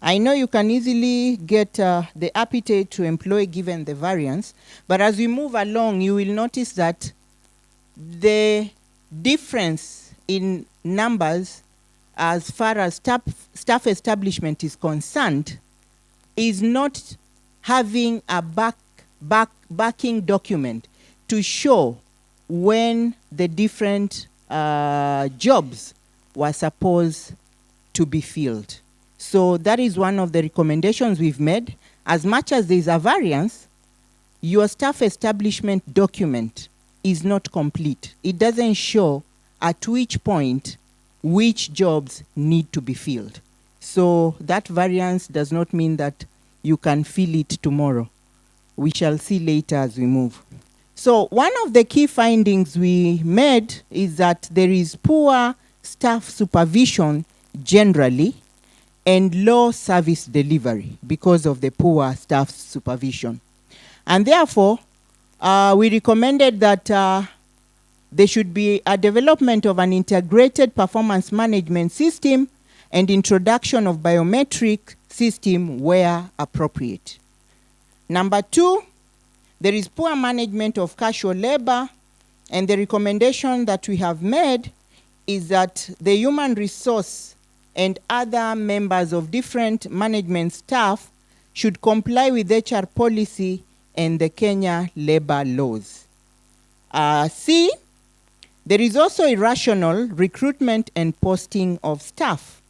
I know you can easily get the appetite to employ given the variance, but as we move along, you will notice that the difference in numbers as far as staff establishment is concerned is not having a backing document to show when the different jobs were supposed to be filled. So that is one of the recommendations we've made. As much as there is a variance, your staff establishment document is not complete. It doesn't show at which point which jobs need to be filled. So that variance does not mean that you can fill it tomorrow. We shall see later as we move. So one of the key findings we made is that there is poor staff supervision generally and low service delivery because of the poor staff supervision. And therefore, we recommended that there should be a development of an integrated performance management system and introduction of biometric system where appropriate. Number 2, there is poor management of casual labor, and the recommendation that we have made is that the human resource and other members of different management staff should comply with HR policy and the Kenya labor laws. C, there is also irrational recruitment and posting of staff.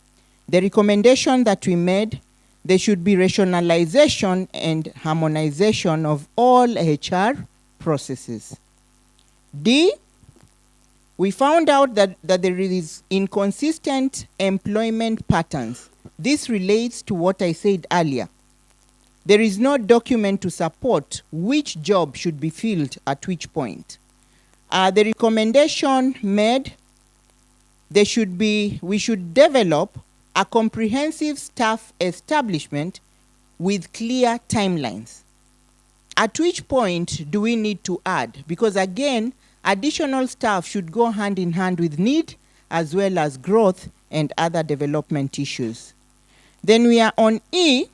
The recommendation that we made, there should be rationalization and harmonization of all HR processes. D, we found out that there is inconsistent employment patterns. This relates to what I said earlier. There is no document to support which job should be filled at which point. The recommendation made, we should develop a comprehensive staff establishment with clear timelines. At which point do we need to add? Because again, additional staff should go hand in hand with need as well as growth and other development issues. Then we are on E.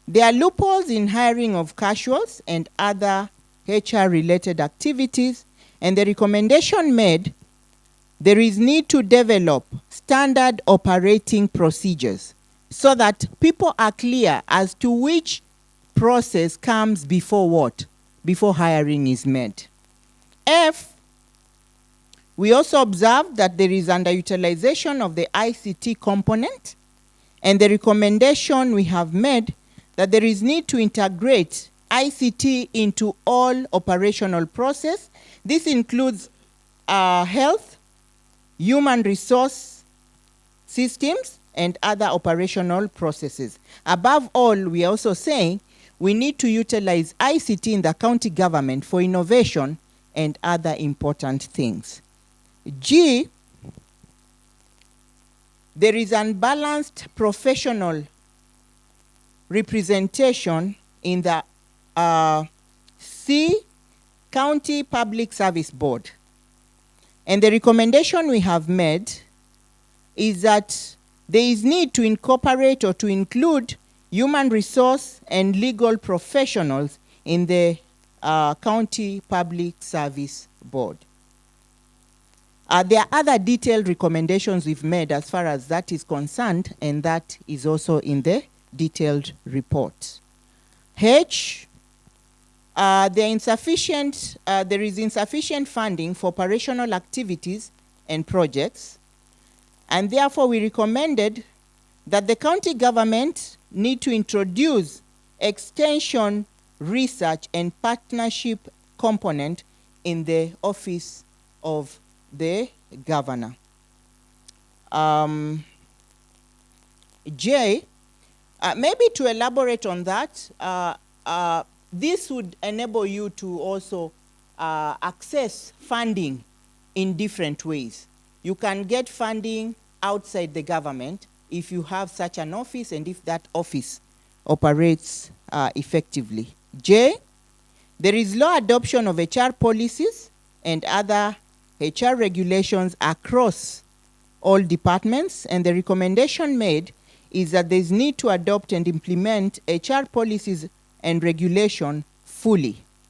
There are loopholes in hiring of casuals and other HR-related activities, and the recommendation made, there is need to develop standard operating procedures so that people are clear as to which process comes before what, before hiring is made. F, we also observed that there is underutilization of the ICT component, and the recommendation we have made that there is need to integrate ICT into all operational process. This includes health, human resource systems, and other operational processes. Above all, we are also saying we need to utilize ICT in the county government for innovation and other important things. G, there is unbalanced professional representation in the C, County Public Service Board. And the recommendation we have made is that there is need to incorporate or to include human resource and legal professionals in the County Public Service Board. There are other detailed recommendations we've made as far as that is concerned, and that is also in the detailed report. H, there is insufficient funding for operational activities and projects, and therefore we recommended that the county government need to introduce extension, research, and partnership component in the office of the governor. J, maybe to elaborate on that, this would enable you to also access funding in different ways. You can get funding outside the government if you have such an office and if that office operates effectively. J, there is low adoption of HR policies and other HR regulations across all departments, and the recommendation made is that there's need to adopt and implement HR policies and regulation fully.